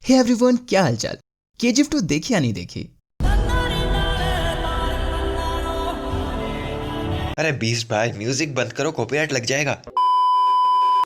Hey everyone, क्या हालचाल। KGF 2 देखी या नहीं देखी? अरे बीस्ट भाई, म्यूजिक बंद करो, कॉपीराइट लग जाएगा।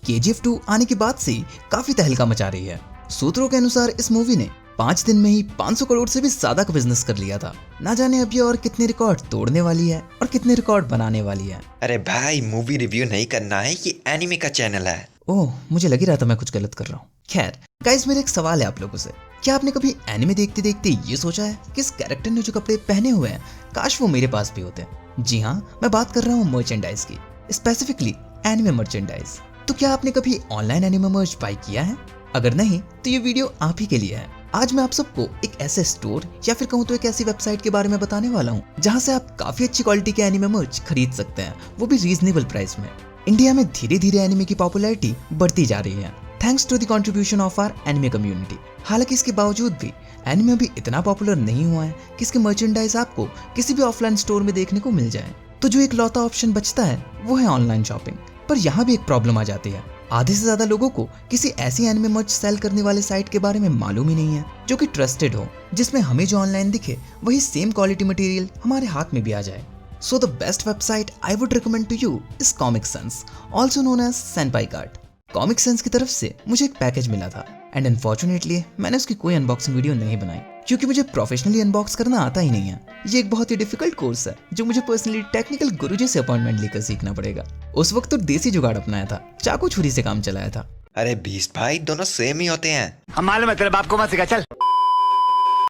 केजीएफ 2 आने के बाद से ही काफी तहलका मचा रही है। सूत्रों के अनुसार इस मूवी ने 5 दिन में ही 500 करोड़ से भी ज्यादा का बिजनेस कर लिया था। ना जाने अब ये और कितने रिकॉर्ड तोड़ने वाली है और कितने रिकॉर्ड बनाने वाली है। अरे भाई, मूवी रिव्यू नहीं करना है, ये एनिमे का चैनल है। ओह, मुझे लग ही रहा था मैं कुछ गलत कर रहा हूँ। खैर गाइस, मेरा एक सवाल है आप लोगों से। क्या आपने कभी एनिमे देखते देखते ये सोचा है कि इस कैरेक्टर ने जो कपड़े पहने हुए हैं काश वो मेरे पास भी होते? जी हाँ, मैं बात कर रहा हूँ मर्चेंडाइज की, स्पेसिफिकली एनिमे मर्चेंडाइज। तो क्या आपने कभी ऑनलाइन एनिमे मर्च बाय किया है? अगर नहीं तो ये वीडियो आप ही के लिए है। आज मैं आप सबको एक ऐसे स्टोर या फिर कहूँ तो एक ऐसी वेबसाइट के बारे में बताने वाला हूँ जहाँ से आप काफी अच्छी क्वालिटी के एनिमे मर्च खरीद सकते हैं, वो भी रीजनेबल प्राइस में। इंडिया में धीरे धीरे एनिमे की पॉपुलैरिटी बढ़ती जा रही है thanks to the contribution of our anime community. हालांकि इसके बावजूद भी एनिमे अभी इतना पॉपुलर नहीं हुआ है कि इसके मर्चेंडाइज आपको किसी भी ऑफलाइन स्टोर में देखने को मिल जाए। तो जो एक लौता ऑप्शन बचता है वो है ऑनलाइन शॉपिंग। पर यहाँ भी एक प्रॉब्लम आ जाती है, आधे से ज्यादा लोगों को किसी ऐसी एनिमे मर्च सेल करने वाले साइट के बारे में मालूम ही नहीं है जो कि ट्रस्टेड हो, जिसमें हमें जो ऑनलाइन दिखे वही सेम क्वालिटी मटेरियल हमारे हाथ में भी आ जाए। So the best website I would recommend to you is Comic Sans, also known as Senpai Cart. Comic Sans की तरफ से मुझे एक पैकेज मिला था एंड अनफॉर्चुनेटली मैंने उसकी कोई अनबॉक्सिंग वीडियो नहीं बनाई क्योंकि मुझे प्रोफेशनली अनबॉक्स करना आता ही नहीं है। ये एक बहुत ही डिफिकल्ट कोर्स है जो मुझे पर्सनली टेक्निकल गुरुजी से अपॉइंटमेंट लेकर सीखना पड़ेगा। उस वक्त तो देसी जुगाड़ अपनाया था, चाकू छुरी से काम चलाया था। अरे बीस्ट भाई, दोनों सेम ही होते हैं। हम मालूम है, तेरे बाप को मत सिखा, चल।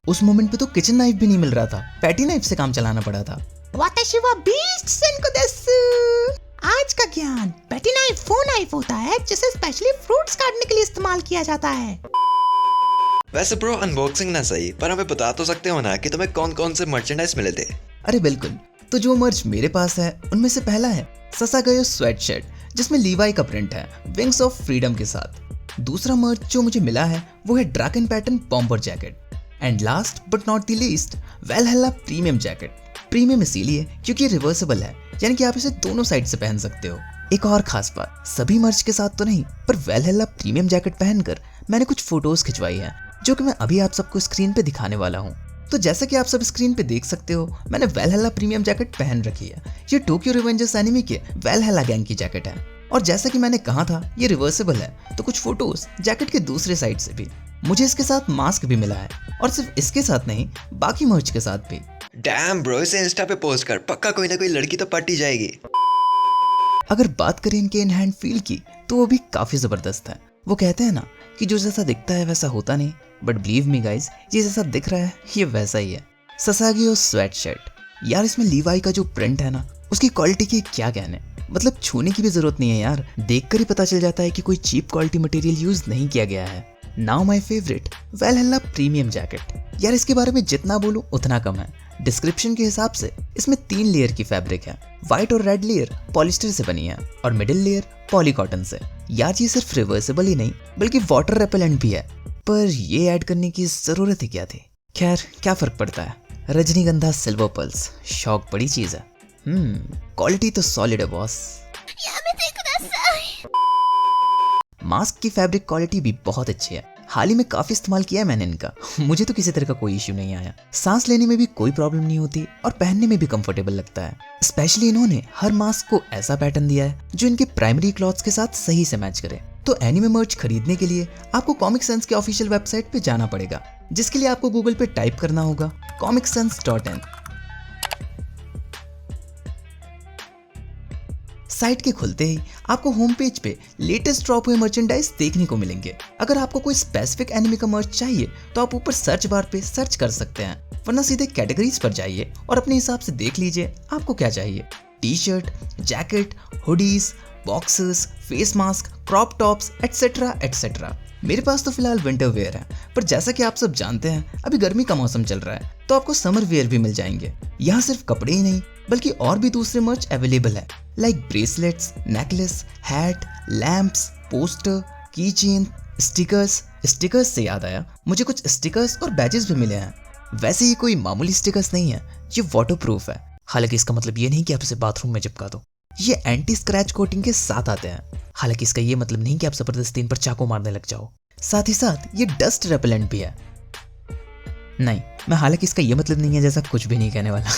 उस मोमेंट पे तो किचन नाइफ भी नहीं मिल रहा था, पैटी नाइफ से काम चलाना पड़ा था। वाताशी वा बीस्ट सेनको देसु। आज का ज्ञान, पेटी नाइफ वो नाइफ होता है जिसे स्पेशली फ्रूट्स काटने के लिए इस्तेमाल किया जाता है। वैसे ब्रो, अनबॉक्सिंग ना सही, पर हमें बता तो सकते हो ना कि तुम्हें कौन कौन से मर्चेंडाइज मिले थे। अरे बिल्कुल, तो जो मर्च मेरे पास है उनमें से पहला है ससागयो स्वेटशर्ट जिसमें लीवाई का प्रिंट है विंग्स ऑफ फ्रीडम के साथ। दूसरा मर्च जो मुझे मिला है वो है dragon pattern bomber jacket. And last but not the least, Valhalla premium jacket. Premium इसीलिए क्योंकि ये रिवर्सेबल है, यानी कि आप इसे दोनों साइड से पहन सकते हो। एक और खास बात, सभी मर्च के साथ तो नहीं, पर वेलहेला प्रीमियम जैकेट पहनकर मैंने कुछ फोटोज खिंचवाई हैं जो कि मैं अभी आप सबको स्क्रीन पे दिखाने वाला हूँ। तो जैसा कि आप सब स्क्रीन पे देख सकते हो, मैंने वेलहेला प्रीमियम जैकेट पहन रखी है। ये टोक्यो रिवेंजर्स एनिमे के वेलहेला गैंग की जैकेट है और जैसा कि मैंने कहा था ये रिवर्सेबल है, तो कुछ फोटोज जैकेट के दूसरे साइड से भी। मुझे इसके साथ मास्क भी मिला है और सिर्फ इसके साथ नहीं, बाकी मर्च के साथ भी। डैम ब्रो, इसे इंस्टा पे पोस्ट कर, पक्का कोई ना कोई लड़की तो पटी जाएगी। अगर बात करें इनके इन हैंड फील की तो वो भी काफी जबरदस्त है। वो कहते हैं ना कि जो जैसा दिखता है वैसा होता नहीं, बट बिलीव मी गाइज, ये जैसा दिख रहा है ये वैसा ही है। ससागियो स्वेटशर्ट, यार इसमें लीवाई का जो प्रिंट है ना, उसकी क्वालिटी की क्या कहने, मतलब छूने की भी जरूरत नहीं है यार, देखकर ही पता चल जाता है कि कोई चीप क्वालिटी मटेरियल यूज नहीं किया गया है। Now my favourite, Valhalla premium jacket. यार इसके बारे में जितना बोलूं उतना कम है। डिस्क्रिप्शन के हिसाब से इसमें 3 लेयर की फैब्रिक है। व्हाइट और रेड लेयर पॉलिस्टर से बनी है और मिडिल लेयर पॉली कॉटन से। यार ये सिर्फ रिवर्सेबल ही नहीं बल्कि वाटर रेपेलेंट भी है, पर ये ऐड करने की जरूरत ही क्या थी। खैर क्या फर्क पड़ता है, रजनीगंधा सिल्वर पल्स, शौक बड़ी चीज है। क्वालिटी तो सॉलिड है बॉस। मास्क की फैब्रिक क्वालिटी भी बहुत अच्छी है। हाल ही में काफी इस्तेमाल किया है मैंने इनका, मुझे तो किसी तरह का कोई इश्यू नहीं आया। सांस लेने में भी कोई प्रॉब्लम नहीं होती और पहनने में भी कंफर्टेबल लगता है। स्पेशली इन्होंने हर मास्क को ऐसा पैटर्न दिया है जो इनके प्राइमरी क्लॉथ्स के साथ सही से मैच करे। तो एनिमे मर्च खरीदने के लिए आपको कॉमिक सेंस के ऑफिशियल वेबसाइट पे जाना पड़ेगा, जिसके लिए आपको गूगल पे टाइप करना होगा comicsense.in। साइट के खुलते ही आपको होम पेज पे लेटेस्ट ड्रॉप हुए मर्चेंडाइज देखने को मिलेंगे। अगर आपको कोई स्पेसिफिक एनिमे का मर्च चाहिए तो आप ऊपर सर्च बार पे सर्च कर सकते हैं, वरना सीधे कैटेगरीज पर जाइए और अपने हिसाब से देख लीजिए आपको क्या चाहिए। T shirt, jacket, hoodies, boxes, face mask, crop tops etcetera etcetera. मेरे पास तो फिलहाल विंटर वेयर है, पर जैसा कि आप सब जानते हैं अभी गर्मी का मौसम चल रहा है, तो आपको समर वेयर भी मिल जाएंगे। यहाँ सिर्फ कपड़े ही नहीं बल्कि और भी दूसरे मर्च अवेलेबल है, like bracelets, necklace, hat, lamps, poster, की चेन, स्टिकर्स। स्टिकर्स से याद आया, मुझे कुछ स्टिकर्स और बैजेस भी मिले हैं। वैसे ये कोई मामूली स्टिकर्स नहीं है, ये वाटरप्रूफ है। हालांकि इसका मतलब ये नहीं कि आप इसे बाथरूम में चिपका दो, ये एंटी स्क्रैच कोटिंग के साथ आते हैं। हालांकि इसका ये मतलब नहीं कि आप जबरदस्ती इन पर चाकू मारने लग जाओ। साथ ही साथ ये डस्ट रेपेलेंट भी है। नहीं, मैं हालांकि इसका ये मतलब नहीं है जैसा कुछ भी नहीं कहने वाला।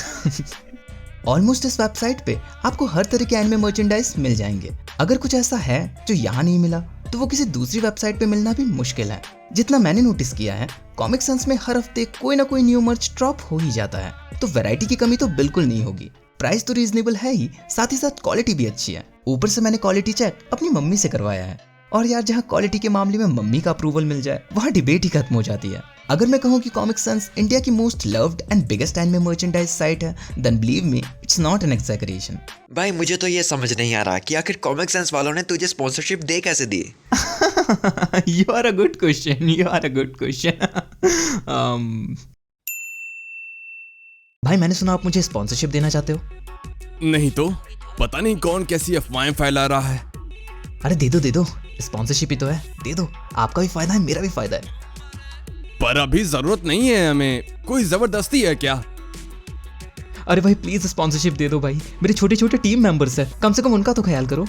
ऑलमोस्ट इस वेबसाइट पे आपको हर तरह के एनिमे मर्चेंडाइज मिल जाएंगे। अगर कुछ ऐसा है जो यहाँ नहीं मिला तो वो किसी दूसरी वेबसाइट पे मिलना भी मुश्किल है। जितना मैंने नोटिस किया है, कॉमिक सन्स में हर हफ्ते कोई ना कोई न्यू मर्च ड्रॉप हो ही जाता है, तो वैरायटी की कमी तो बिल्कुल नहीं होगी। प्राइस तो रीजनेबल है ही, साथ ही साथ क्वालिटी भी अच्छी है। ऊपर से मैंने क्वालिटी चेक अपनी मम्मी से करवाया है, और यार जहाँ क्वालिटी के मामले में मम्मी का अप्रूवल मिल जाए वहाँ डिबेट ही खत्म हो जाती है। अगर मैं कहूँ कि कॉमिक सन्स इंडिया की most loved and biggest anime merchandise site है, then believe me, it's not an exaggeration. भाई मुझे तो ये समझ नहीं आ रहा कि आखिर कॉमिक सेंस वालों ने तुझे स्पॉन्सरशिप दे कैसे दी। You are a good question. You are a good question. भाई मैंने सुना आप मुझे स्पॉन्सरशिप देना चाहते हो। नहीं तो पता नहीं कौन कैसी अफवाहें फैला रहा है। अरे दे दो, स्पॉन्सरशिप ही तो है, दे दो। आपका भी फायदा है, मेरा भी फायदा है। पर अभी जरूरत नहीं है हमें, कोई जबरदस्ती है क्या? अरे भाई प्लीज स्पॉन्सरशिप दे दो भाई, मेरे छोटे छोटे टीम मेंबर्स हैं, कम से कम उनका तो ख्याल करो।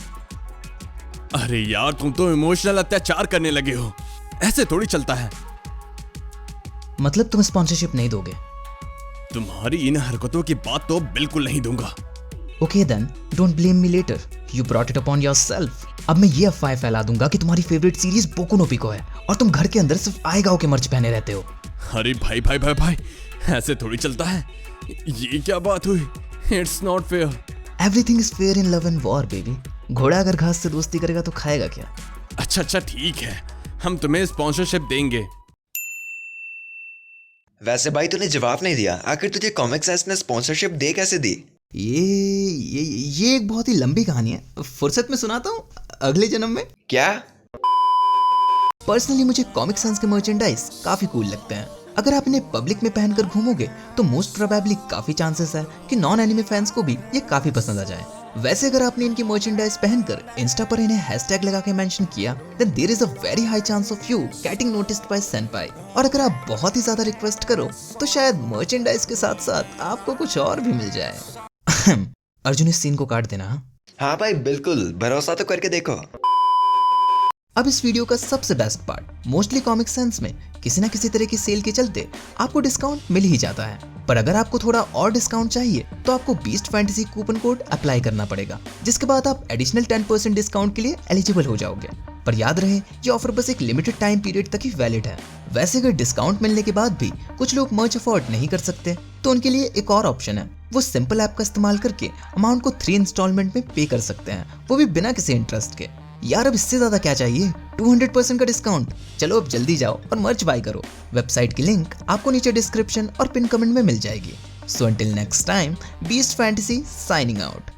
अरे यार तुम तो इमोशनल अत्याचार करने लगे हो, ऐसे थोड़ी चलता है। मतलब तुम स्पॉन्सरशिप नहीं दोगे? तुम्हारी इन हरकतों की बात तो बिल्कुल नहीं दूंगा। Okay then, don't blame me later, you brought it upon yourself. अब मैं ये अफवाह फैला दूंगा कि तुम्हारी favourite series Boku no Pico है और तुम घर के अंदर सिर्फ आएगाओ के मर्च पहने रहते हो। अरे भाई भाई भाई भाई, ऐसे थोड़ी चलता है। ये क्या बात हुई? It's not fair. Everything is fair in love and war baby. घोड़ा अगर घास से दोस्ती करेगा तो खाएगा क्या? अच्छा ठीक है, हम तुम्हें स्पॉन्सरशिप देंगे। वैसे भाई तूने जवाब नहीं दिया, आखिर तुझे कॉमिक सेंस ने स्पॉन्सरशिप दे कैसे दी? ये एक बहुत ही लंबी कहानी है, फुर्सत में सुनाता हूँ अगले जन्म में। क्या? पर्सनली मुझे कॉमिक सन्स के मर्चेंडाइज काफी कूल लगते हैं। अगर आप इन्हें पब्लिक में पहनकर घूमोगे तो मोस्ट प्रोबेबली काफी चांसेस है कि नॉन एनिमे फैंस को भी ये काफी पसंद आ जाए। वैसे अगर आपने इनकी मर्चेंडाइज पहनकर इंस्टा पर इन्हें हैशटैग लगा के मेंशन किया, then there is a very high chance of you getting noticed by senpai. और अगर आप बहुत ही ज्यादा रिक्वेस्ट करो तो शायद मर्चेंडाइज के साथ साथ आपको कुछ और भी मिल जाए। अर्जुन इस सीन को काट देना। हाँ भाई बिल्कुल, भरोसा तो करके देखो। अब इस वीडियो का सबसे best part, mostly comic sense में किसी ना किसी तरह की सेल के चलते आपको डिस्काउंट मिल ही जाता है, पर अगर आपको थोड़ा और डिस्काउंट चाहिए तो आपको beast fantasy coupon code apply करना पड़ेगा, जिसके बाद आप एडिशनल 10% डिस्काउंट के लिए एलिजिबल हो जाओगे। पर याद रहे ये ऑफर बस एक लिमिटेड टाइम पीरियड तक ही वैलिड है। वैसे अगर डिस्काउंट मिलने के बाद भी कुछ लोग मर्च अफोर्ड नहीं कर सकते तो उनके लिए एक और ऑप्शन है, वो सिंपल ऐप का इस्तेमाल करके अमाउंट को 3 इंस्टॉलमेंट में पे कर सकते हैं, वो भी बिना किसी इंटरेस्ट के। यार अब इससे ज्यादा क्या चाहिए? 200% का डिस्काउंट। चलो अब जल्दी जाओ और मर्च बाय करो। वेबसाइट की लिंक आपको नीचे डिस्क्रिप्शन और पिन कमेंट में मिल जाएगी। So until next time, beast fantasy signing out.